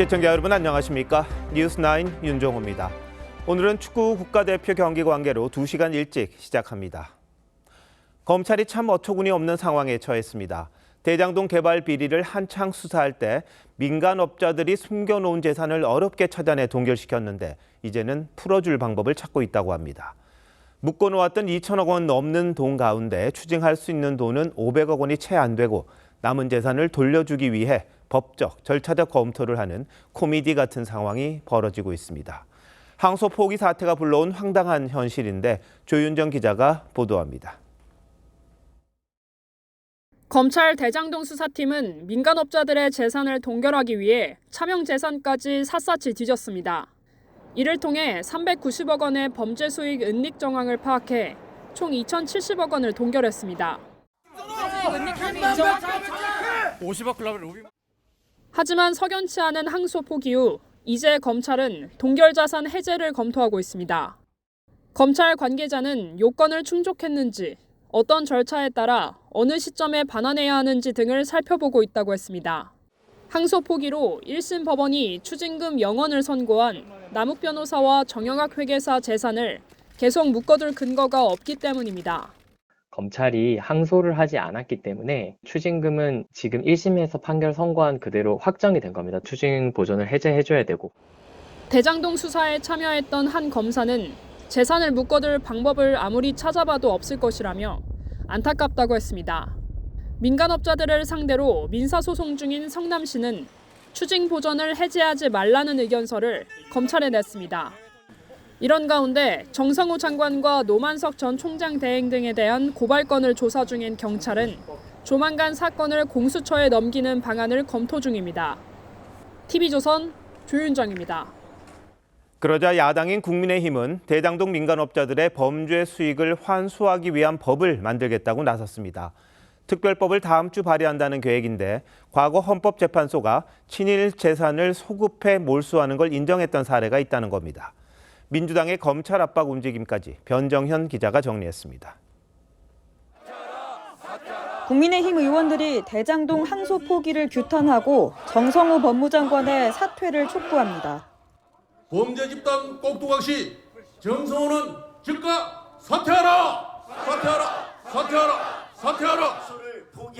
시청자 여러분 안녕하십니까? 뉴스9 윤종호입니다. 오늘은 축구 국가대표 경기 관계로 2시간 일찍 시작합니다. 검찰이 참 어처구니 없는 상황에 처했습니다. 대장동 개발 비리를 한창 수사할 때 민간업자들이 숨겨놓은 재산을 어렵게 찾아내 동결시켰는데 이제는 풀어줄 방법을 찾고 있다고 합니다. 묶어놓았던 2천억 원 넘는 돈 가운데 추징할 수 있는 돈은 500억 원이 채 안 되고 남은 재산을 돌려주기 위해 법적, 절차적 검토를 하는 코미디 같은 상황이 벌어지고 있습니다. 항소 포기 사태가 불러온 황당한 현실인데 조윤정 기자가 보도합니다. 검찰 대장동 수사팀은 민간업자들의 재산을 동결하기 위해 차명 재산까지 샅샅이 뒤졌습니다. 이를 통해 390억 원의 범죄 수익 은닉 정황을 파악해 총 2,070억 원을 동결했습니다. 하지만 석연치 않은 항소 포기 후 이제 검찰은 동결 자산 해제를 검토하고 있습니다. 검찰 관계자는 요건을 충족했는지, 어떤 절차에 따라 어느 시점에 반환해야 하는지 등을 살펴보고 있다고 했습니다. 항소 포기로 1심 법원이 추징금 0원을 선고한 남욱 변호사와 정영학 회계사 재산을 계속 묶어둘 근거가 없기 때문입니다. 검찰이 항소를 하지 않았기 때문에 추징금은 지금 1심에서 판결 선고한 그대로 확정이 된 겁니다. 추징 보전을 해제해줘야 되고. 대장동 수사에 참여했던 한 검사는 재산을 묶어둘 방법을 아무리 찾아봐도 없을 것이라며 안타깝다고 했습니다. 민간업자들을 상대로 민사소송 중인 성남시는 추징 보전을 해제하지 말라는 의견서를 검찰에 냈습니다. 이런 가운데 정성호 장관과 노만석 전 총장 대행 등에 대한 고발건을 조사 중인 경찰은 조만간 사건을 공수처에 넘기는 방안을 검토 중입니다. TV조선 조윤정입니다. 그러자 야당인 국민의힘은 대장동 민간업자들의 범죄 수익을 환수하기 위한 법을 만들겠다고 나섰습니다. 특별법을 다음 주 발의한다는 계획인데 과거 헌법재판소가 친일 재산을 소급해 몰수하는 걸 인정했던 사례가 있다는 겁니다. 민주당의 검찰 압박 움직임까지 변정현 기자가 정리했습니다. 국민의힘 의원들이 대장동 항소 포기를 규탄하고 정성호 법무장관의 사퇴를 촉구합니다. 범죄 집단 꼭두각시 정성호는 즉각 사퇴하라! 사퇴하라! 사퇴하라! 사퇴하라!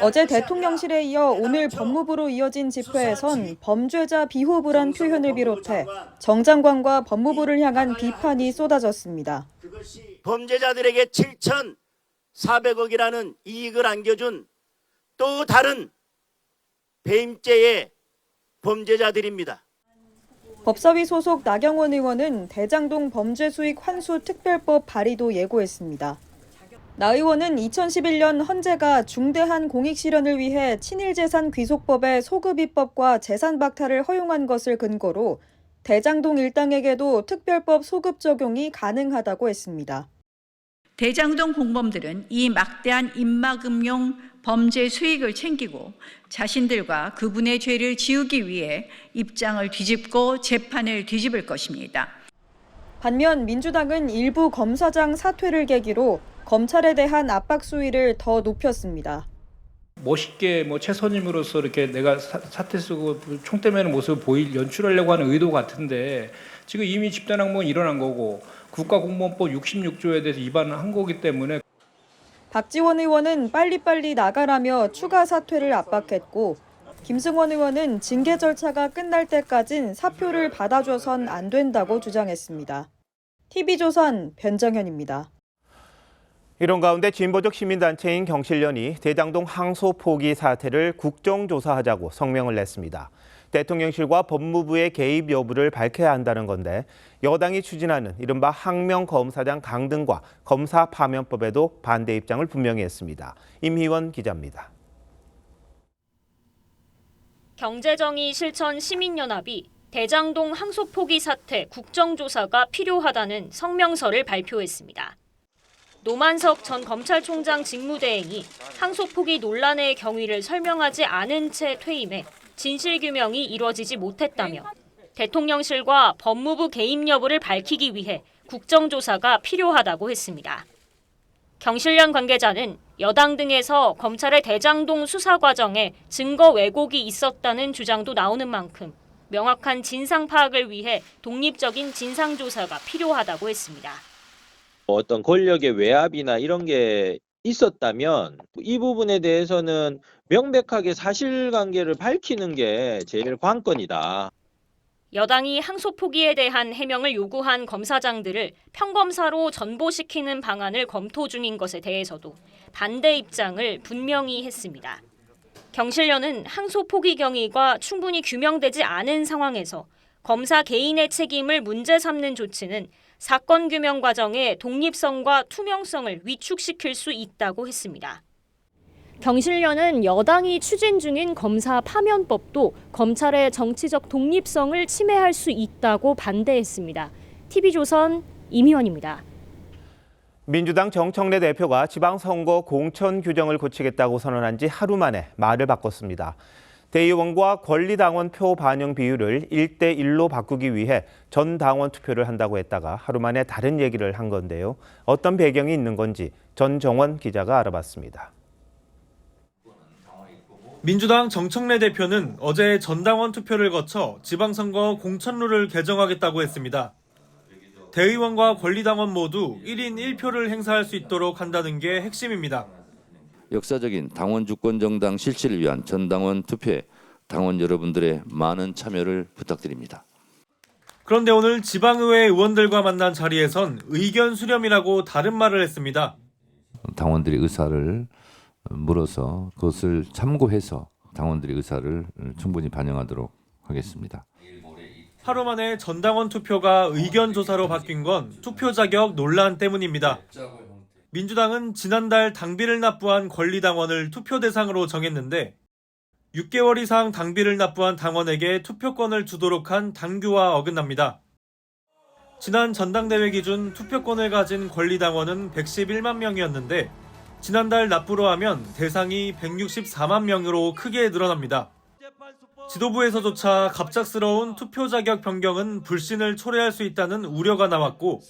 어제 대통령실에 이어 오늘 법무부로 이어진 집회에선 범죄자 비호불한 표현을 비롯해 정 장관과 법무부를 향한 비판이 쏟아졌습니다. 범죄자들에게 7,400억이라는 이익을 안겨준 또 다른 배임죄의 범죄자들입니다. 법사위 소속 나경원 의원은 대장동 범죄 수익 환수 특별법 발의도 예고했습니다. 나 의원은 2011년 헌재가 중대한 공익 실현을 위해 친일재산 귀속법의 소급 입법과 재산 박탈을 허용한 것을 근거로 대장동 일당에게도 특별법 소급 적용이 가능하다고 했습니다. 대장동 공범들은 이 막대한 입막음용 범죄 수익을 챙기고 자신들과 그분의 죄를 지우기 위해 입장을 뒤집고 재판을 뒤집을 것입니다. 반면 민주당은 일부 검사장 사퇴를 계기로 검찰에 대한 압박 수위를 더 높였습니다. 멋있게 최선임으로서 이렇게 내가 사퇴 쓰고 총대 매는 모습을 연출하려고 하는 의도 같은데 지금 이미 집단 항목은 일어난 거고 국가공무원법 66조에 대해서 위반한 거기 때문에. 박지원 의원은 빨리빨리 나가라며 추가 사퇴를 압박했고 김승원 의원은 징계 절차가 끝날 때까진 사표를 받아줘선 안 된다고 주장했습니다. TV조선 변정현입니다. 이런 가운데 진보적 시민단체인 경실련이 대장동 항소 포기 사태를 국정조사하자고 성명을 냈습니다. 대통령실과 법무부의 개입 여부를 밝혀야 한다는 건데 여당이 추진하는 이른바 항명검사장 강등과 검사 파면법에도 반대 입장을 분명히 했습니다. 임희원 기자입니다. 경제정의 실천 시민연합이 대장동 항소 포기 사태 국정조사가 필요하다는 성명서를 발표했습니다. 노만석 전 검찰총장 직무대행이 항소 포기 논란의 경위를 설명하지 않은 채 퇴임해 진실규명이 이뤄지지 못했다며 대통령실과 법무부 개입 여부를 밝히기 위해 국정조사가 필요하다고 했습니다. 경실련 관계자는 여당 등에서 검찰의 대장동 수사 과정에 증거 왜곡이 있었다는 주장도 나오는 만큼 명확한 진상 파악을 위해 독립적인 진상조사가 필요하다고 했습니다. 어떤 권력의 외압이나 이런 게 있었다면 이 부분에 대해서는 명백하게 사실관계를 밝히는 게 제일 관건이다. 여당이 항소 포기에 대한 해명을 요구한 검사장들을 평검사로 전보시키는 방안을 검토 중인 것에 대해서도 반대 입장을 분명히 했습니다. 경실련은 항소 포기 경위가 충분히 규명되지 않은 상황에서 검사 개인의 책임을 문제 삼는 조치는 사건 규명 과정의 독립성과 투명성을 위축시킬 수 있다고 했습니다. 경실련은 여당이 추진 중인 검사 파면법도 검찰의 정치적 독립성을 침해할 수 있다고 반대했습니다. TV조선 임희원입니다. 민주당 정청래 대표가 지방선거 공천 규정을 고치겠다고 선언한 지 하루 만에 말을 바꿨습니다. 대의원과 권리당원 표 반영 비율을 1대1로 바꾸기 위해 전 당원 투표를 한다고 했다가 하루 만에 다른 얘기를 한 건데요. 어떤 배경이 있는 건지 전정원 기자가 알아봤습니다. 민주당 정청래 대표는 어제 전당원 투표를 거쳐 지방선거 공천룰을 개정하겠다고 했습니다. 대의원과 권리당원 모두 1인 1표를 행사할 수 있도록 한다는 게 핵심입니다. 역사적인 당원 주권 정당 실시를 위한 전당원 투표에 당원 여러분들의 많은 참여를 부탁드립니다. 그런데 오늘 지방의회 의원들과 만난 자리에선 의견 수렴이라고 다른 말을 했습니다. 당원들의 의사를 물어서 그것을 참고해서 당원들의 의사를 충분히 반영하도록 하겠습니다. 하루 만에 전당원 투표가 의견 조사로 바뀐 건 투표 자격 논란 때문입니다. 민주당은 지난달 당비를 납부한 권리당원을 투표 대상으로 정했는데 6개월 이상 당비를 납부한 당원에게 투표권을 주도록 한 당규와 어긋납니다. 지난 전당대회 기준 투표권을 가진 권리당원은 111만 명이었는데 지난달 납부로 하면 대상이 164만 명으로 크게 늘어납니다. 지도부에서조차 갑작스러운 투표 자격 변경은 불신을 초래할 수 있다는 우려가 나왔고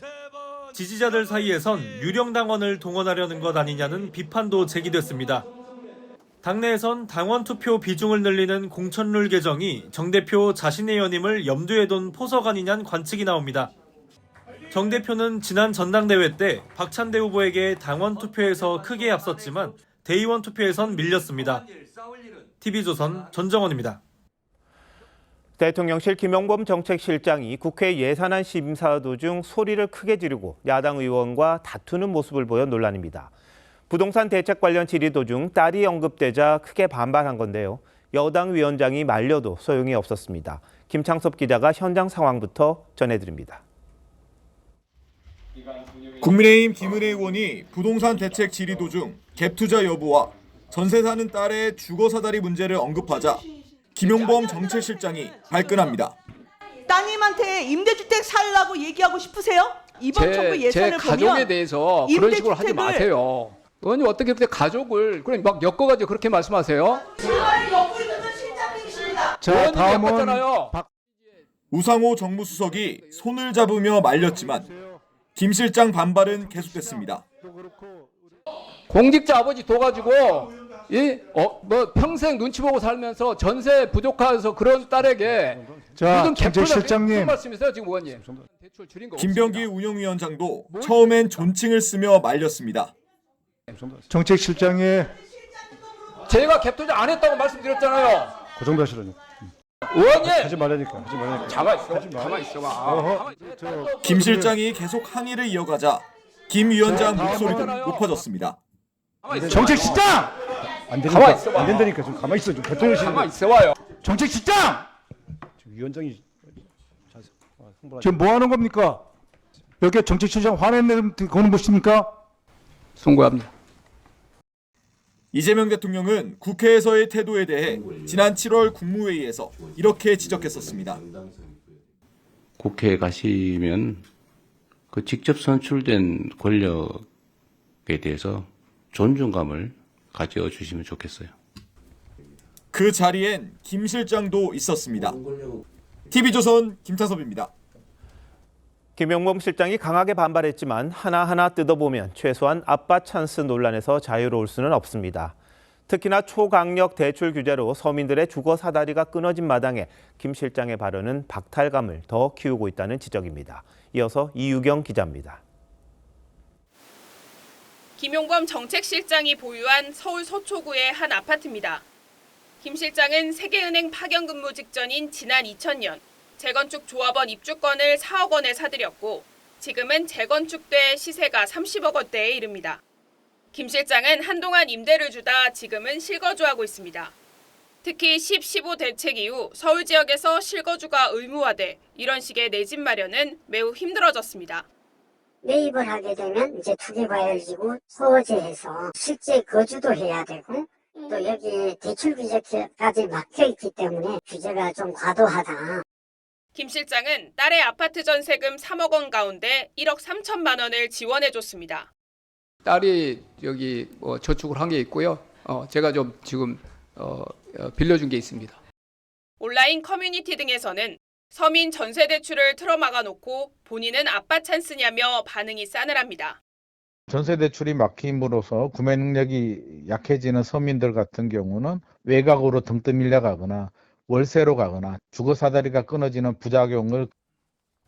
지지자들 사이에선 유령 당원을 동원하려는 것 아니냐는 비판도 제기됐습니다. 당내에선 당원 투표 비중을 늘리는 공천룰 개정이 정 대표 자신의 연임을 염두에 둔 포석 아니냐는 관측이 나옵니다. 정 대표는 지난 전당대회 때 박찬대 후보에게 당원 투표에서 크게 앞섰지만 대의원 투표에선 밀렸습니다. TV조선 전정원입니다. 대통령실 김용범 정책실장이 국회 예산안 심사 도중 소리를 크게 지르고 야당 의원과 다투는 모습을 보여 논란입니다. 부동산 대책 관련 질의 도중 딸이 언급되자 크게 반발한 건데요. 여당 위원장이 말려도 소용이 없었습니다. 김창섭 기자가 현장 상황부터 전해드립니다. 국민의힘 김은혜 의원이 부동산 대책 질의 도중 갭 투자 여부와 전세 사는 딸의 주거 사다리 문제를 언급하자 김용범 정책실장이 발끈합니다. 따님한테 임대주택 살라고 얘기하고 싶으세요? 이번 정부 예산을 제 가족에 보면 대해서 그런 식으로 하지 마세요. 의원님 어떻게 그때 가족을 그냥 막 엮어가지고 그렇게 말씀하세요? 자, 다음은 우상호 정무수석이 손을 잡으며 말렸지만 김 실장 반발은 계속됐습니다. 공직자 아버지 둬가지고 뭐 평생 눈치 보고 살면서 전세 부족해서 그런 딸에게 자, 정책실장님. 무슨 말씀이세요 지금 의원님? 김병기 운영위원장도 처음엔 존칭을 쓰며 말렸습니다. 정책실장의 제가 갭 투자 안 했다고 말씀드렸잖아요. 그 정도 하시라뇨. 의원님 하지 말라니까. 가만 있어봐. 김 실장이 계속 항의를 이어가자 김 위원장 목소리도 높아졌습니다. 정책실장! 안 되니까, 안 된다니까 좀 가만히 있어. 좀 대통령실 가만 있어봐요. 정책실장! 위원장이 지금 뭐 하는 겁니까? 여기 정책실장 화내는 거는 무엇입니까? 송구합니다. 이재명 대통령은 국회에서의 태도에 대해 지난 7월 국무회의에서 이렇게 지적했었습니다. 국회에 가시면 그 직접 선출된 권력에 대해서 존중감을 가져주시면 좋겠어요. 그 자리엔 김 실장도 있었습니다. TV조선 김창섭입니다. 김용범 실장이 강하게 반발했지만 하나하나 뜯어보면 최소한 아빠 찬스 논란에서 자유로울 수는 없습니다. 특히나 초강력 대출 규제로 서민들의 주거 사다리가 끊어진 마당에 김 실장의 발언은 박탈감을 더 키우고 있다는 지적입니다. 이어서 이유경 기자입니다. 김용범 정책실장이 보유한 서울 서초구의 한 아파트입니다. 김 실장은 세계은행 파견 근무 직전인 지난 2000년 재건축 조합원 입주권을 4억 원에 사들였고 지금은 재건축돼 시세가 30억 원대에 이릅니다. 김 실장은 한동안 임대를 주다 지금은 실거주하고 있습니다. 특히 10-15 대책 이후 서울 지역에서 실거주가 의무화돼 이런 식의 내 집 마련은 매우 힘들어졌습니다. 매입을 하게 되면 이제 투기과열지구 소재해서 실제 거주도 해야 되고 또 여기 대출 규제까지 막혀 있기 때문에 규제가 좀 과도하다. 김 실장은 딸의 아파트 전세금 3억 원 가운데 1억 3천만 원을 지원해줬습니다. 딸이 여기 저축을 한 게 있고요. 제가 좀 지금 빌려준 게 있습니다. 온라인 커뮤니티 등에서는 서민 전세 대출을 틀어막아 놓고 본인은 아빠 찬스냐며 반응이 싸늘합니다. 전세 대출이 막힘으로써 구매 능력이 약해지는 서민들 같은 경우는 외곽으로 등 떠밀려 가거나 월세로 가거나 주거 사다리가 끊어지는 부작용을.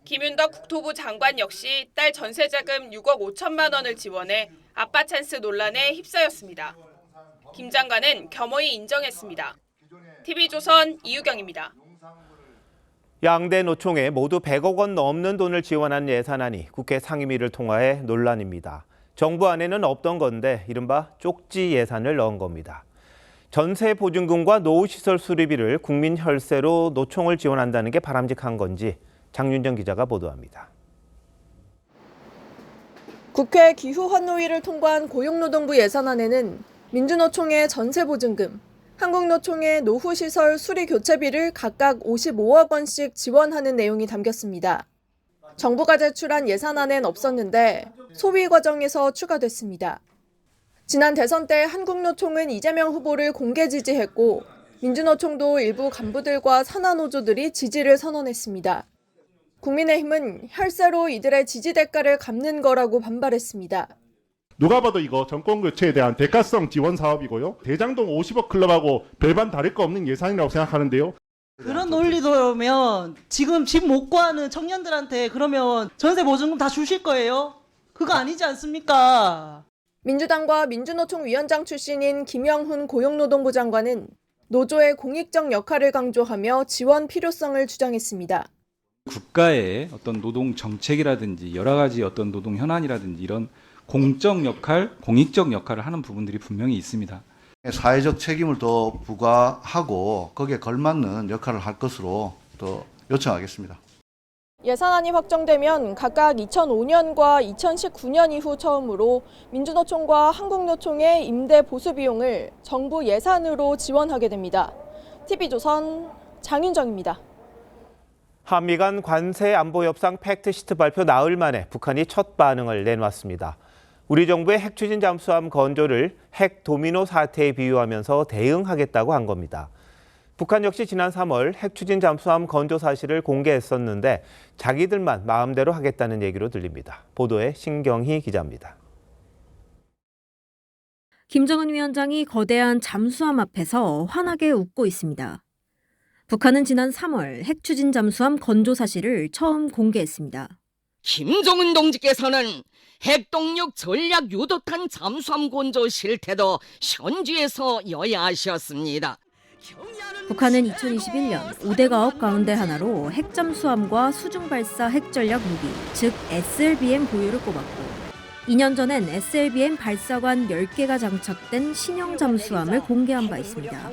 김윤덕 국토부 장관 역시 딸 전세자금 6억 5천만 원을 지원해 아빠 찬스 논란에 휩싸였습니다. 김 장관은 겸허히 인정했습니다. TV조선 이유경입니다. 양대 노총에 모두 100억 원 넘는 돈을 지원한 예산안이 국회 상임위를 통과해 논란입니다. 정부 안에는 없던 건데 이른바 쪽지 예산을 넣은 겁니다. 전세 보증금과 노후시설 수리비를 국민 혈세로 노총을 지원한다는 게 바람직한 건지 장윤정 기자가 보도합니다. 국회 기후환노위를 통과한 고용노동부 예산안에는 민주노총의 전세보증금, 한국노총의 노후시설 수리교체비를 각각 55억 원씩 지원하는 내용이 담겼습니다. 정부가 제출한 예산안엔 없었는데 소위 과정에서 추가됐습니다. 지난 대선 때 한국노총은 이재명 후보를 공개 지지했고 민주노총도 일부 간부들과 산하노조들이 지지를 선언했습니다. 국민의힘은 혈세로 이들의 지지 대가를 갚는 거라고 반발했습니다. 누가 봐도 이거 정권 교체에 대한 대가성 지원 사업이고요. 대장동 50억 클럽하고 별반 다를 거 없는 예산이라고 생각하는데요. 그런 논리도면 지금 집 못 구하는 청년들한테 그러면 전세 보증금 다 주실 거예요? 그거 아니지 않습니까? 민주당과 민주노총 위원장 출신인 김영훈 고용노동부 장관은 노조의 공익적 역할을 강조하며 지원 필요성을 주장했습니다. 국가의 어떤 노동 정책이라든지 여러 가지 어떤 노동 현안이라든지 이런 공적 역할, 공익적 역할을 하는 부분들이 분명히 있습니다. 사회적 책임을 더 부과하고 거기에 걸맞는 역할을 할 것으로 또 요청하겠습니다. 예산안이 확정되면 각각 2005년과 2019년 이후 처음으로 민주노총과 한국노총의 임대 보수 비용을 정부 예산으로 지원하게 됩니다. TV조선 장윤정입니다. 한미 간 관세 안보 협상 팩트시트 발표 나흘 만에 북한이 첫 반응을 내놨습니다. 우리 정부의 핵 추진 잠수함 건조를 핵 도미노 사태에 비유하면서 대응하겠다고 한 겁니다. 북한 역시 지난 3월 핵 추진 잠수함 건조 사실을 공개했었는데 자기들만 마음대로 하겠다는 얘기로 들립니다. 보도에 신경희 기자입니다. 김정은 위원장이 거대한 잠수함 앞에서 환하게 웃고 있습니다. 북한은 지난 3월 핵 추진 잠수함 건조 사실을 처음 공개했습니다. 김정은 동지께서는 핵동력 전략 유도탄 잠수함 건조 실태도 현지에서 여야하셨습니다. 북한은 2021년 5대 가업 가운데 하나로 핵잠수함과 수중발사 핵전략 무기, 즉 SLBM 보유를 꼽았고 2년 전엔 SLBM 발사관 10개가 장착된 신형 잠수함을 공개한 바 있습니다.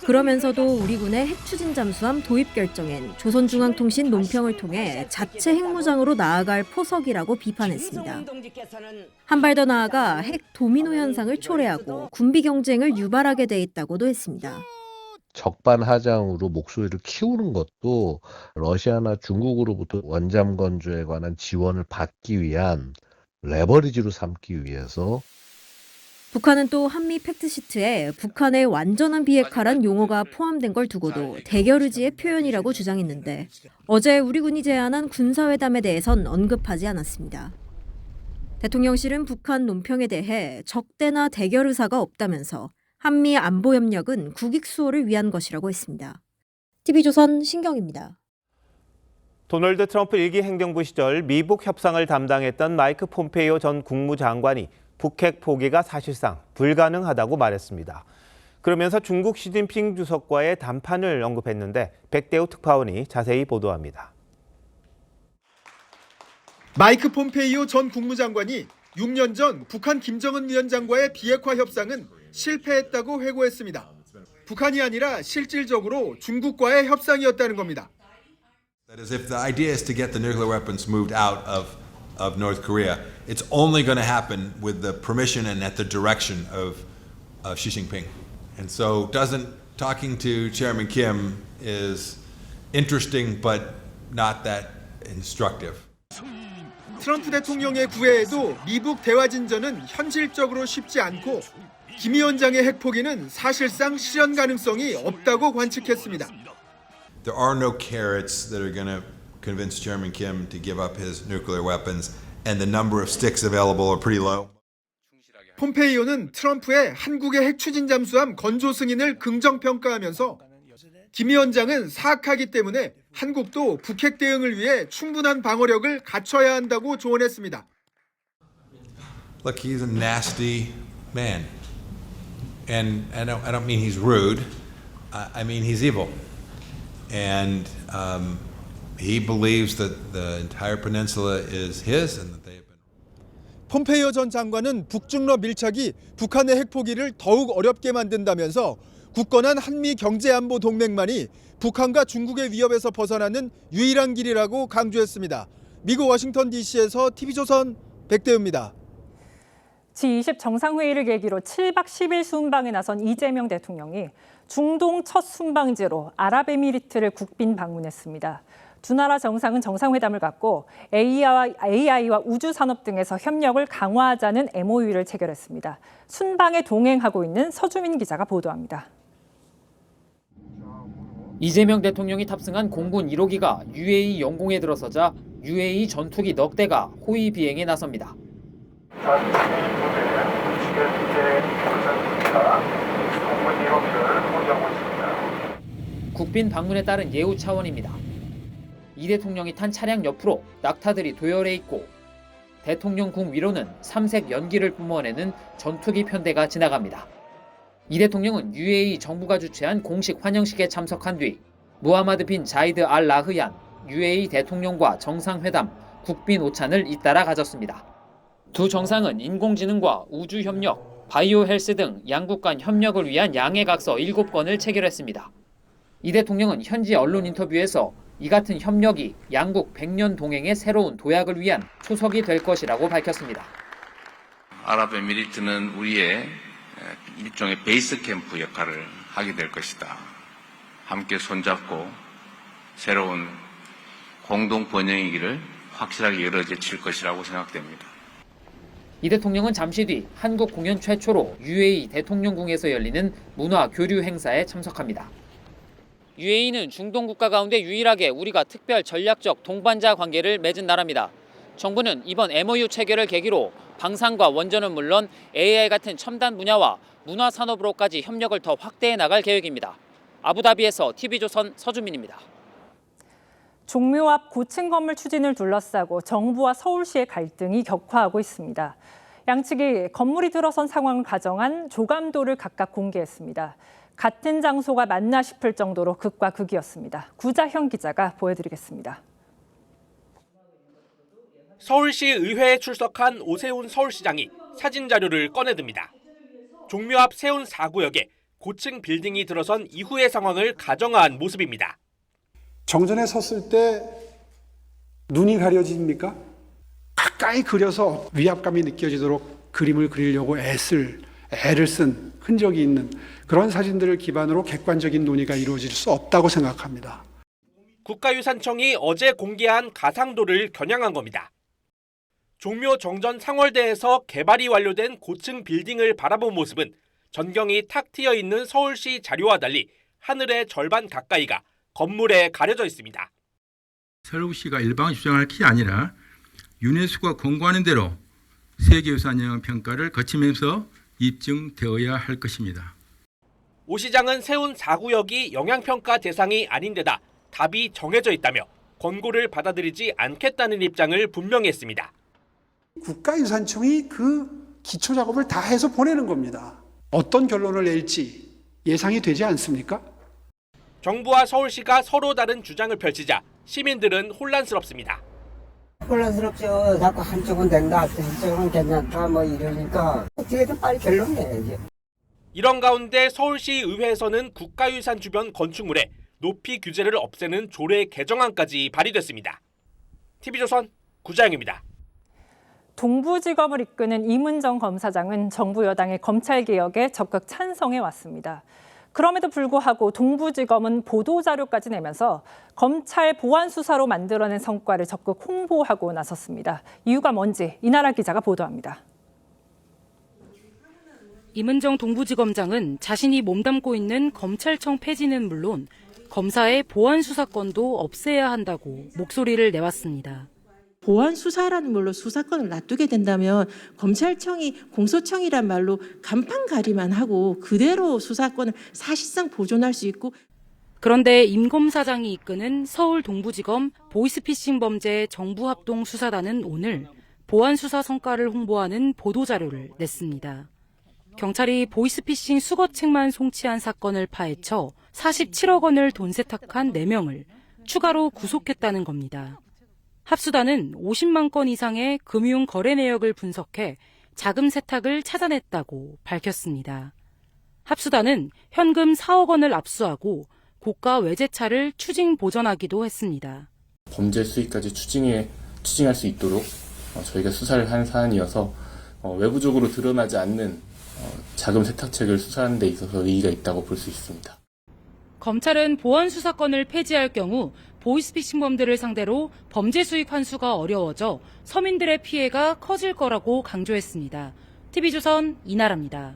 그러면서도 우리 군의 핵추진 잠수함 도입 결정엔 조선중앙통신 논평을 통해 자체 핵무장으로 나아갈 포석이라고 비판했습니다. 한 발 더 나아가 핵 도미노 현상을 초래하고 군비 경쟁을 유발하게 돼 있다고도 했습니다. 적반하장으로 목소리를 키우는 것도 러시아나 중국으로부터 원잠 건조에 관한 지원을 받기 위한 레버리지로 삼기 위해서 북한은 또 한미 팩트시트에 북한의 완전한 비핵화란 용어가 포함된 걸 두고도 대결 의지의 표현이라고 주장했는데 어제 우리 군이 제안한 군사회담에 대해선 언급하지 않았습니다. 대통령실은 북한 논평에 대해 적대나 대결 의사가 없다면서 한미 안보 협력은 국익 수호를 위한 것이라고 했습니다. TV조선 신경입니다. 도널드 트럼프 1기 행정부 시절 미북 협상을 담당했던 마이크 폼페이오 전 국무장관이 북핵 포기가 사실상 불가능하다고 말했습니다. 그러면서 중국 시진핑 주석과의 담판을 언급했는데 백대호 특파원이 자세히 보도합니다. 마이크 폼페이오 전 국무장관이 6년 전 북한 김정은 위원장과의 비핵화 협상은 실패했다고 회고했습니다. 북한이 아니라 실질적으로 중국과의 협상이었다는 겁니다. That is, if the idea is to get the nuclear weapons moved out of North Korea, it's only going to happen with the permission and at the direction of Xi Jinping. And so, talking to Chairman Kim is interesting, but not that instructive. 트럼프 대통령의 구애에도 미북 대화 진전은 현실적으로 쉽지 않고 김 위원장의 핵포기는 사실상 실현 가능성이 없다고 관측했습니다. There are no carrots that are going to convince Chairman Kim to give up his nuclear weapons, and the number of sticks available are pretty low. 폼페이오는 트럼프의 한국의 핵 추진 잠수함 건조 승인을 긍정 평가하면서 김 위원장은 사악하기 때문에 한국도 북핵 대응을 위해 충분한 방어력을 갖춰야 한다고 조언했습니다. Look, he's a nasty man, and I don't mean he's rude. I mean he's evil. And he believes that the entire peninsula is his and that they have been. 폼페이오 전 장관은 북중러 밀착이 북한의 핵포기를 더욱 어렵게 만든다면서 굳건한 한미 경제안보 동맹만이 북한과 중국의 위협에서 벗어나는 유일한 길이라고 강조했습니다. 미국 워싱턴 DC에서 TV조선 백대우입니다. G20 정상회의를 계기로 7박 10일 순방에 나선 이재명 대통령이 중동 첫 순방지로 아랍에미리트를 국빈 방문했습니다. 두 나라 정상은 정상회담을 갖고 AI와 우주산업 등에서 협력을 강화하자는 MOU를 체결했습니다. 순방에 동행하고 있는 서주민 기자가 보도합니다. 이재명 대통령이 탑승한 공군 1호기가 UAE 영공에 들어서자 UAE 전투기 넉 대가 호위 비행에 나섭니다. 국빈 방문에 따른 예우 차원입니다. 이 대통령이 탄 차량 옆으로 낙타들이 도열해 있고 대통령궁 위로는 삼색 연기를 뿜어내는 전투기 편대가 지나갑니다. 이 대통령은 UAE 정부가 주최한 공식 환영식에 참석한 뒤 무하마드 빈 자이드 알 나흐얀 UAE 대통령과 정상회담, 국빈 오찬을 잇따라 가졌습니다. 두 정상은 인공지능과 우주협력, 바이오 헬스 등 양국 간 협력을 위한 양해각서 7건을 체결했습니다. 이 대통령은 현지 언론 인터뷰에서 이 같은 협력이 양국 100년 동행의 새로운 도약을 위한 초석이 될 것이라고 밝혔습니다. 아랍에미리트는 우리의 일종의 베이스 캠프 역할을 하게 될 것이다. 함께 손잡고 새로운 공동 번영의 길을 확실하게 열어제칠 것이라고 생각됩니다. 이 대통령은 잠시 뒤 한국 공연 최초로 UAE 대통령궁에서 열리는 문화 교류 행사에 참석합니다. UAE는 중동 국가 가운데 유일하게 우리가 특별 전략적 동반자 관계를 맺은 나라입니다. 정부는 이번 MOU 체결을 계기로 방산과 원전은 물론 AI 같은 첨단 분야와 문화 산업으로까지 협력을 더 확대해 나갈 계획입니다. 아부다비에서 TV조선 서주민입니다. 종묘 앞 고층 건물 추진을 둘러싸고 정부와 서울시의 갈등이 격화하고 있습니다. 양측이 건물이 들어선 상황을 가정한 조감도를 각각 공개했습니다. 같은 장소가 맞나 싶을 정도로 극과 극이었습니다. 구자형 기자가 보여드리겠습니다. 서울시 의회에 출석한 오세훈 서울시장이 사진 자료를 꺼내듭니다. 종묘 앞 세운 4구역에 고층 빌딩이 들어선 이후의 상황을 가정한 모습입니다. 정전에 섰을 때 눈이 가려집니까? 가까이 그려서 위압감이 느껴지도록 그림을 그리려고 애를 쓴 흔적이 있는 그런 사진들을 기반으로 객관적인 논의가 이루어질 수 없다고 생각합니다. 국가유산청이 어제 공개한 가상도를 겨냥한 겁니다. 종묘 정전 상월대에서 개발이 완료된 고층 빌딩을 바라본 모습은 전경이 탁 트여 있는 서울시 자료와 달리 하늘의 절반 가까이가 건물에 가려져 있습니다. 서울시가 일방을 주장할 게 아니라 유네스코가 권고하는 대로 세계유산 영향 평가를 거치면서 입증되어야 할 것입니다. 오 시장은 세운 4구역이 영향평가 대상이 아닌 데다 답이 정해져 있다며 권고를 받아들이지 않겠다는 입장을 분명히 했습니다. 국가유산청이 그 기초 작업을 다 해서 보내는 겁니다. 어떤 결론을 낼지 예상이 되지 않습니까? 정부와 서울시가 서로 다른 주장을 펼치자 시민들은 혼란스럽습니다. 혼란스럽죠. 자꾸 한쪽은 된다, 한쪽은 괜찮다 뭐 이러니까 어떻게든 빨리 결론 내야죠. 이런 가운데 서울시 의회에서는 국가유산 주변 건축물에 높이 규제를 없애는 조례 개정안까지 발의됐습니다. TV조선 구자영입니다. 동부지검을 이끄는 이문정 검사장은 정부 여당의 검찰개혁에 적극 찬성해 왔습니다. 그럼에도 불구하고 동부지검은 보도자료까지 내면서 검찰 보안 수사로 만들어낸 성과를 적극 홍보하고 나섰습니다. 이유가 뭔지 이나라 기자가 보도합니다. 이문정 동부지검장은 자신이 몸담고 있는 검찰청 폐지는 물론 검사의 보안 수사권도 없애야 한다고 목소리를 내왔습니다. 보안 수사라는 말로 수사권을 놔두게 된다면 검찰청이 공소청이란 말로 간판가리만 하고 그대로 수사권을 사실상 보존할 수 있고. 그런데 임 검사장이 이끄는 서울 동부지검 보이스피싱 범죄 정부합동 수사단은 오늘 보안 수사 성과를 홍보하는 보도자료를 냈습니다. 경찰이 보이스피싱 수거책만 송치한 사건을 파헤쳐 47억 원을 돈 세탁한 4명을 추가로 구속했다는 겁니다. 합수단은 50만 건 이상의 금융 거래 내역을 분석해 자금 세탁을 찾아냈다고 밝혔습니다. 합수단은 현금 4억 원을 압수하고 고가 외제차를 추징 보전하기도 했습니다. 범죄 수익까지 추징할 수 있도록 저희가 수사를 한 사안이어서 외부적으로 드러나지 않는 자금 세탁책을 수사하는 데 있어서 의의가 있다고 볼 수 있습니다. 검찰은 보안 수사권을 폐지할 경우 보이스피싱범들을 상대로 범죄 수익 환수가 어려워져 서민들의 피해가 커질 거라고 강조했습니다. TV조선 이나라입니다.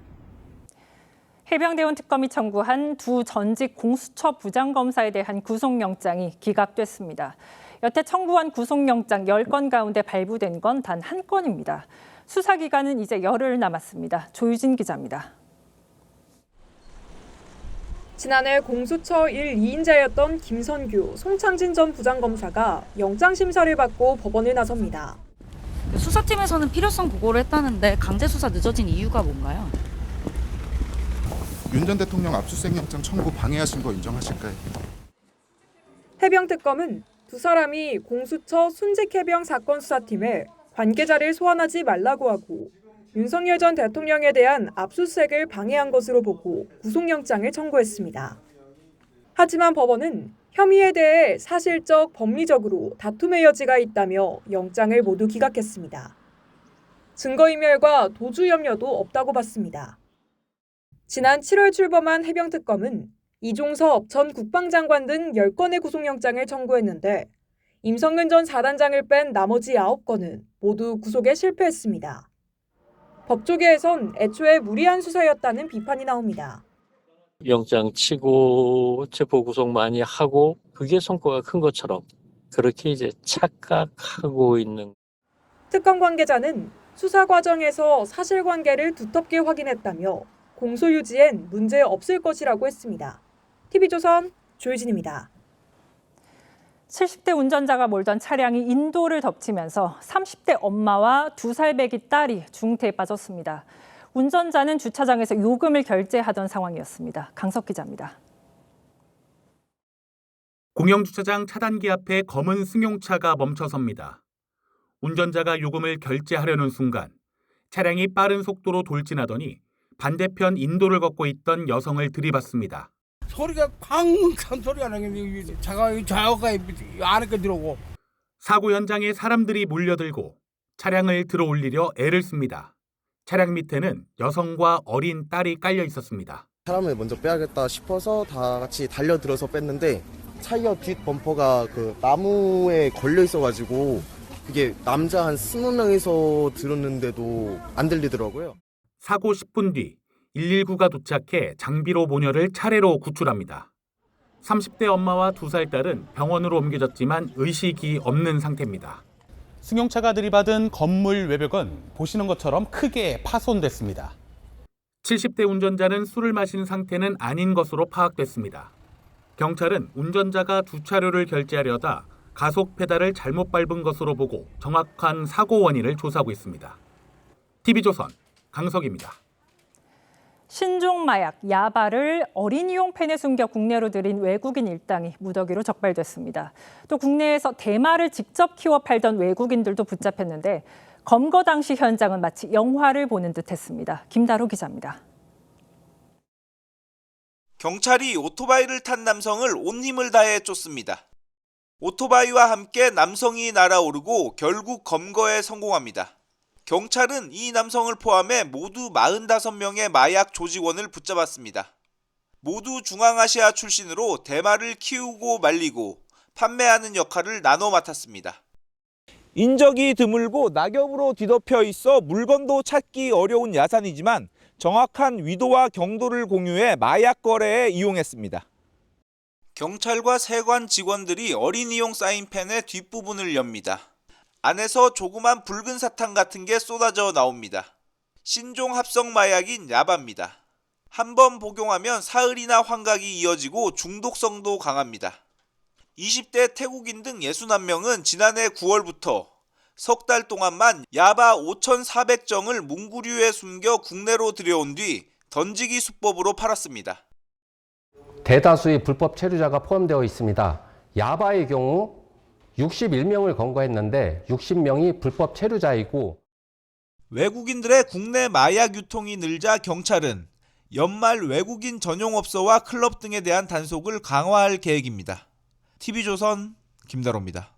해병대원 특검이 청구한 두 전직 공수처 부장검사에 대한 구속영장이 기각됐습니다. 여태 청구한 구속영장 10건 가운데 발부된 건 단 1건입니다. 수사기간은 이제 열흘 남았습니다. 조유진 기자입니다. 지난해 공수처 1, 2인자였던 김선규, 송창진 전 부장검사가 영장심사를 받고 법원을 나섭니다. 수사팀에서는 필요성 보고를 했다는데 강제 수사 늦어진 이유가 뭔가요? 윤 전 대통령 압수수색 영장 청구 방해하신 거 인정하실까요? 해병특검은 두 사람이 공수처 순직해병 사건 수사팀에 관계자를 소환하지 말라고 하고 윤석열 전 대통령에 대한 압수수색을 방해한 것으로 보고 구속영장을 청구했습니다. 하지만 법원은 혐의에 대해 사실적, 법리적으로 다툼의 여지가 있다며 영장을 모두 기각했습니다. 증거인멸과 도주 염려도 없다고 봤습니다. 지난 7월 출범한 해병특검은 이종섭 전 국방장관 등 10건의 구속영장을 청구했는데 임성근 전 4단장을 뺀 나머지 9건은 모두 구속에 실패했습니다. 법조계에선 애초에 무리한 수사였다는 비판이 나옵니다. 영장 치고 체포 구속 많이 하고 그게 성과가 큰 것처럼 그렇게 이제 착각하고 있는. 특검 관계자는 수사 과정에서 사실관계를 두텁게 확인했다며 공소 유지엔 문제 없을 것이라고 했습니다. TV조선 조유진입니다. 70대 운전자가 몰던 차량이 인도를 덮치면서 30대 엄마와 2살 배기 딸이 중태에 빠졌습니다. 운전자는 주차장에서 요금을 결제하던 상황이었습니다. 강석 기자입니다. 공영주차장 차단기 앞에 검은 승용차가 멈춰섭니다. 운전자가 요금을 결제하려는 순간 차량이 빠른 속도로 돌진하더니 반대편 인도를 걷고 있던 여성을 들이받습니다. 소리가 쾅한 소리가 나게 좌우가 안에까지 들어오고. 사고 현장에 사람들이 몰려들고 차량을 들어올리려 애를 씁니다. 차량 밑에는 여성과 어린 딸이 깔려 있었습니다. 사람을 먼저 빼야겠다 싶어서 다 같이 달려들어서 뺐는데 타이어 뒷 범퍼가 그 나무에 걸려 있어가지고 그게 남자 한 20명이서 들었는데도 안 들리더라고요. 사고 10분 뒤 119가 도착해 장비로 모녀를 차례로 구출합니다. 30대 엄마와 2살 딸은 병원으로 옮겨졌지만 의식이 없는 상태입니다. 승용차가 들이받은 건물 외벽은 보시는 것처럼 크게 파손됐습니다. 70대 운전자는 술을 마신 상태는 아닌 것으로 파악됐습니다. 경찰은 운전자가 두 차로를 결제하려다 가속 페달을 잘못 밟은 것으로 보고 정확한 사고 원인을 조사하고 있습니다. TV조선 강석입니다. 신종 마약 야바를 어린이용 펜에 숨겨 국내로 들인 외국인 일당이 무더기로 적발됐습니다. 또 국내에서 대마를 직접 키워 팔던 외국인들도 붙잡혔는데 검거 당시 현장은 마치 영화를 보는 듯했습니다. 김다로 기자입니다. 경찰이 오토바이를 탄 남성을 온 힘을 다해 쫓습니다. 오토바이와 함께 남성이 날아오르고 결국 검거에 성공합니다. 경찰은 이 남성을 포함해 모두 45명의 마약 조직원을 붙잡았습니다. 모두 중앙아시아 출신으로 대마를 키우고 말리고 판매하는 역할을 나눠 맡았습니다. 인적이 드물고 낙엽으로 뒤덮여 있어 물건도 찾기 어려운 야산이지만 정확한 위도와 경도를 공유해 마약 거래에 이용했습니다. 경찰과 세관 직원들이 어린이용 사인펜의 뒷부분을 엽니다. 안에서 조그만 붉은 사탕 같은 게 쏟아져 나옵니다. 신종 합성 마약인 야바입니다. 한 번 복용하면 사흘이나 환각이 이어지고 중독성도 강합니다. 20대 태국인 등 61명은 지난해 9월부터 석 달 동안만 야바 5,400정을 뭉구류에 숨겨 국내로 들여온 뒤 던지기 수법으로 팔았습니다. 대다수의 불법 체류자가 포함되어 있습니다. 야바의 경우 61명을 검거했는데 60명이 불법 체류자이고 외국인들의 국내 마약 유통이 늘자 경찰은 연말 외국인 전용업소와 클럽 등에 대한 단속을 강화할 계획입니다. TV조선 김다로입니다.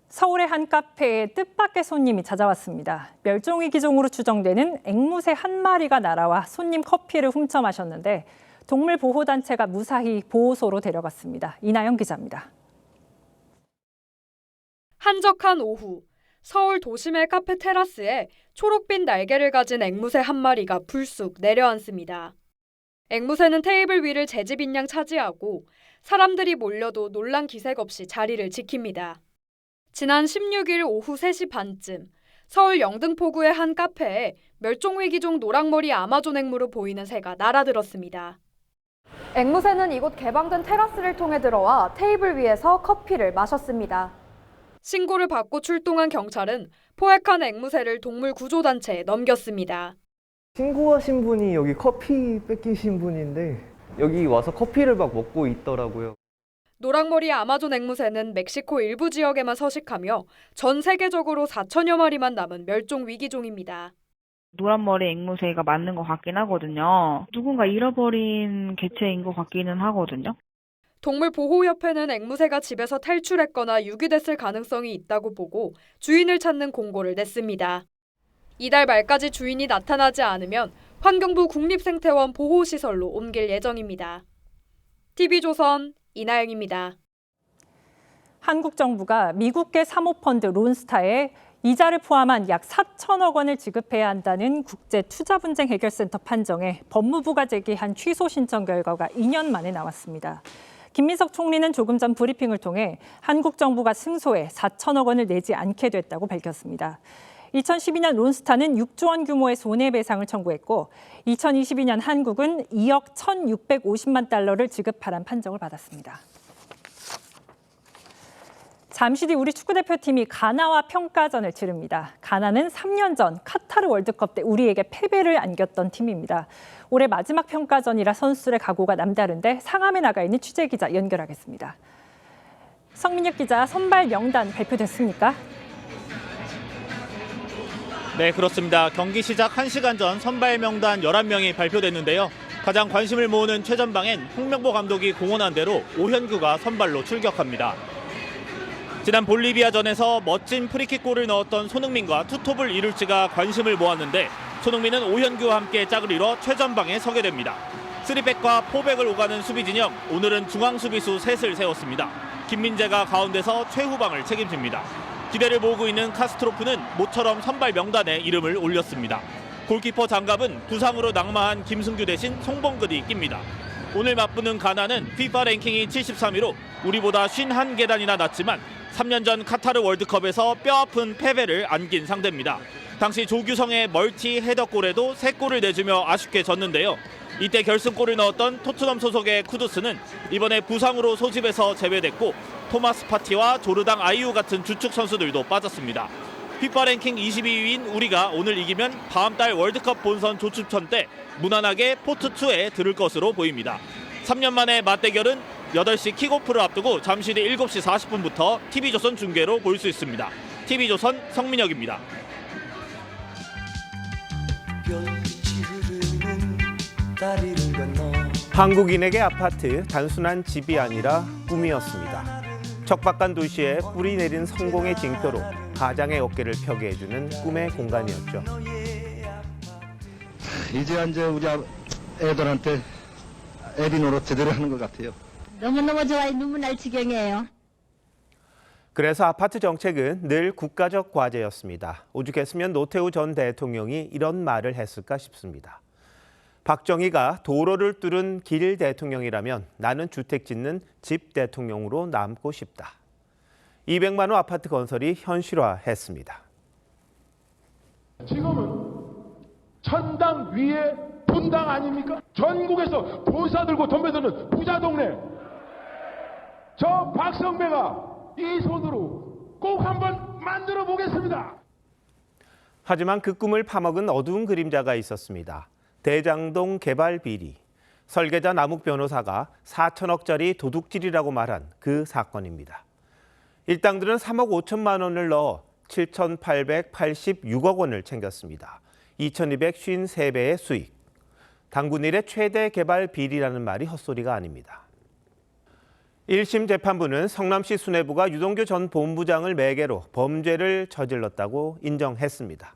서울의 한 카페에 뜻밖의 손님이 찾아왔습니다. 멸종위기종으로 추정되는 앵무새 한 마리가 날아와 손님 커피를 훔쳐 마셨는데 동물보호단체가 무사히 보호소로 데려갔습니다. 이나영 기자입니다. 한적한 오후, 서울 도심의 카페 테라스에 초록빛 날개를 가진 앵무새 한 마리가 불쑥 내려앉습니다. 앵무새는 테이블 위를 재집인양 차지하고 사람들이 몰려도 놀란 기색 없이 자리를 지킵니다. 지난 16일 오후 3시 반쯤 서울 영등포구의 한 카페에 멸종위기종 노랑머리 아마존 앵무로 보이는 새가 날아들었습니다. 앵무새는 이곳 개방된 테라스를 통해 들어와 테이블 위에서 커피를 마셨습니다. 신고를 받고 출동한 경찰은 포획한 앵무새를 동물구조단체에 넘겼습니다. 신고하신 분이 여기 커피 뺏기신 분인데 여기 와서 커피를 막 먹고 있더라고요. 노랑머리 아마존 앵무새는 멕시코 일부 지역에만 서식하며 전 세계적으로 4천여 마리만 남은 멸종위기종입니다. 노란머리 앵무새가 맞는 것 같긴 하거든요. 누군가 잃어버린 개체인 것 같기는 하거든요. 동물보호협회는 앵무새가 집에서 탈출했거나 유기됐을 가능성이 있다고 보고 주인을 찾는 공고를 냈습니다. 이달 말까지 주인이 나타나지 않으면 환경부 국립생태원 보호시설로 옮길 예정입니다. TV조선 이나영입니다. 한국 정부가 미국계 사모펀드 론스타에 이자를 포함한 약 4천억 원을 지급해야 한다는 국제투자분쟁해결센터 판정에 법무부가 제기한 취소 신청 결과가 2년 만에 나왔습니다. 김민석 총리는 조금 전 브리핑을 통해 한국 정부가 승소해 4천억 원을 내지 않게 됐다고 밝혔습니다. 2012년 론스타는 6조 원 규모의 손해배상을 청구했고 2022년 한국은 2억 1,650만 달러를 지급하란 판정을 받았습니다. 잠시 뒤 우리 축구대표팀이 가나와 평가전을 치릅니다. 가나는 3년 전 카타르 월드컵 때 우리에게 패배를 안겼던 팀입니다. 올해 마지막 평가전이라 선수들의 각오가 남다른데 상암에 나가 있는 취재기자 연결하겠습니다. 성민혁 기자, 선발 명단 발표됐습니까? 네, 그렇습니다. 경기 시작 1시간 전 선발 명단 11명이 발표됐는데요. 가장 관심을 모으는 최전방엔 홍명보 감독이 공언한 대로 오현규가 선발로 출격합니다. 지난 볼리비아전에서 멋진 프리킥골을 넣었던 손흥민과 투톱을 이룰지가 관심을 모았는데 손흥민은 오현규와 함께 짝을 이뤄 최전방에 서게 됩니다. 3백과 4백을 오가는 수비 진영, 오늘은 중앙 수비수 셋을 세웠습니다. 김민재가 가운데서 최후방을 책임집니다. 기대를 모으고 있는 카스트로프는 모처럼 선발 명단에 이름을 올렸습니다. 골키퍼 장갑은 부상으로 낙마한 김승규 대신 송범근이 낍니다. 오늘 맞붙는 가나는 FIFA 랭킹이 73위로 우리보다 51계단이나 낮지만 3년 전 카타르 월드컵에서 뼈아픈 패배를 안긴 상대입니다. 당시 조규성의 멀티 헤더골에도 3골을 내주며 아쉽게 졌는데요. 이때 결승골을 넣었던 토트넘 소속의 쿠두스는 이번에 부상으로 소집에서 제외됐고 토마스 파티와 조르당 아이유 같은 주축 선수들도 빠졌습니다. 피파 랭킹 22위인 우리가 오늘 이기면 다음 달 월드컵 본선 조추첨 때 무난하게 포트2에 들을 것으로 보입니다. 3년 만의 맞대결은 8시 킥오프를 앞두고 잠시 뒤 7시 40분부터 TV조선 중계로 볼 수 있습니다. TV조선 성민혁입니다. 한국인에게 아파트 단순한 집이 아니라 꿈이었습니다. 척박한 도시에 뿌리 내린 성공의 징표로 가장의 어깨를 펴게 해주는 꿈의 공간이었죠. 이제 우리 애들한테 애비 노릇 제대로 하는 것 같아요. 너무너무 좋아요. 눈물 날 지경이에요. 그래서 아파트 정책은 늘 국가적 과제였습니다. 오죽했으면 노태우 전 대통령이 이런 말을 했을까 싶습니다. 박정희가 도로를 뚫은 길 대통령이라면 나는 주택 짓는 집 대통령으로 남고 싶다. 200만 호 아파트 건설이 현실화했습니다. 지금은 천당 위에 분당 아닙니까? 전국에서 보사 들고 덤벼드는 부자 동네. 저 박성배가 이 손으로 꼭 한번 만들어 보겠습니다. 하지만 그 꿈을 파먹은 어두운 그림자가 있었습니다. 대장동 개발 비리. 설계자 남욱 변호사가 4천억짜리 도둑질이라고 말한 그 사건입니다. 일당들은 3억 5천만 원을 넣어 7,886억 원을 챙겼습니다. 2,253배의 수익. 당군 일의 최대 개발 비리라는 말이 헛소리가 아닙니다. 1심 재판부는 성남시 수뇌부가 유동규 전 본부장을 매개로 범죄를 저질렀다고 인정했습니다.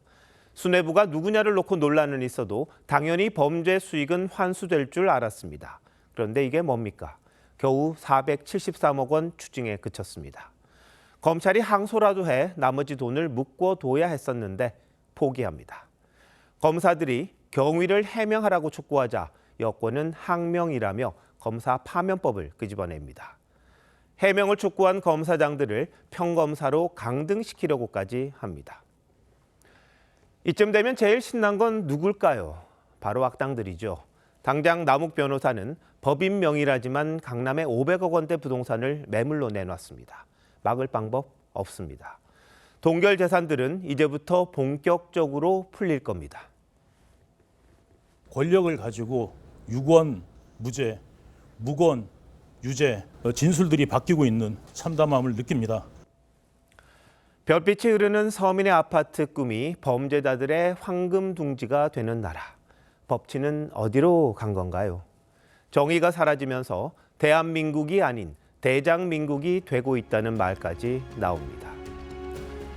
수뇌부가 누구냐를 놓고 논란은 있어도 당연히 범죄 수익은 환수될 줄 알았습니다. 그런데 이게 뭡니까? 겨우 473억 원 추징에 그쳤습니다. 검찰이 항소라도 해 나머지 돈을 묶어둬야 했었는데 포기합니다. 검사들이 경위를 해명하라고 촉구하자 여권은 항명이라며 검사 파면법을 끄집어냅니다. 해명을 촉구한 검사장들을 평검사로 강등시키려고까지 합니다. 이쯤 되면 제일 신난 건 누굴까요? 바로 악당들이죠. 당장 남욱 변호사는 법인 명의라지만 강남에 500억 원대 부동산을 매물로 내놨습니다. 막을 방법 없습니다. 동결 재산들은 이제부터 본격적으로 풀릴 겁니다. 권력을 가지고 유권, 무죄, 무권, 유죄 진술들이 바뀌고 있는 참담함을 느낍니다. 별빛이 흐르는 서민의 아파트 꿈이 범죄자들의 황금 둥지가 되는 나라. 법치는 어디로 간 건가요? 정의가 사라지면서 대한민국이 아닌 대장민국이 되고 있다는 말까지 나옵니다.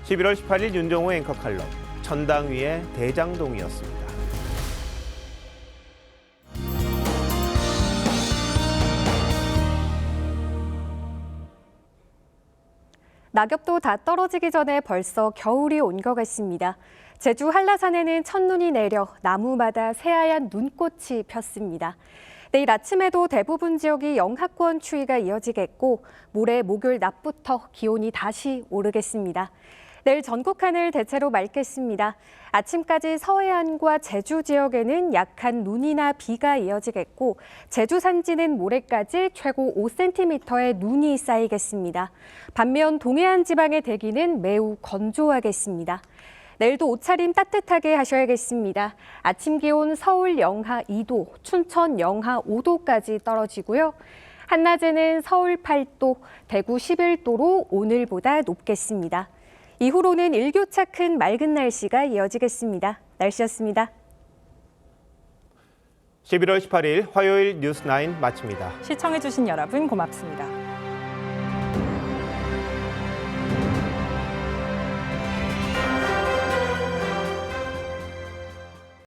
11월 18일 윤정호 앵커 칼럼, 천당 위의 대장동이었습니다. 낙엽도 다 떨어지기 전에 벌써 겨울이 온 것 같습니다. 제주 한라산에는 첫눈이 내려 나무마다 새하얀 눈꽃이 폈습니다. 내일 아침에도 대부분 지역이 영하권 추위가 이어지겠고 모레 목요일 낮부터 기온이 다시 오르겠습니다. 내일 전국 하늘 대체로 맑겠습니다. 아침까지 서해안과 제주 지역에는 약한 눈이나 비가 이어지겠고 제주 산지는 모레까지 최고 5cm의 눈이 쌓이겠습니다. 반면 동해안 지방의 대기는 매우 건조하겠습니다. 내일도 옷차림 따뜻하게 하셔야겠습니다. 아침 기온 서울 영하 2도, 춘천 영하 5도까지 떨어지고요. 한낮에는 서울 8도, 대구 11도로 오늘보다 높겠습니다. 이후로는 일교차 큰 맑은 날씨가 이어지겠습니다. 날씨였습니다. 11월 18일 화요일 뉴스9 마칩니다. 시청해주신 여러분 고맙습니다.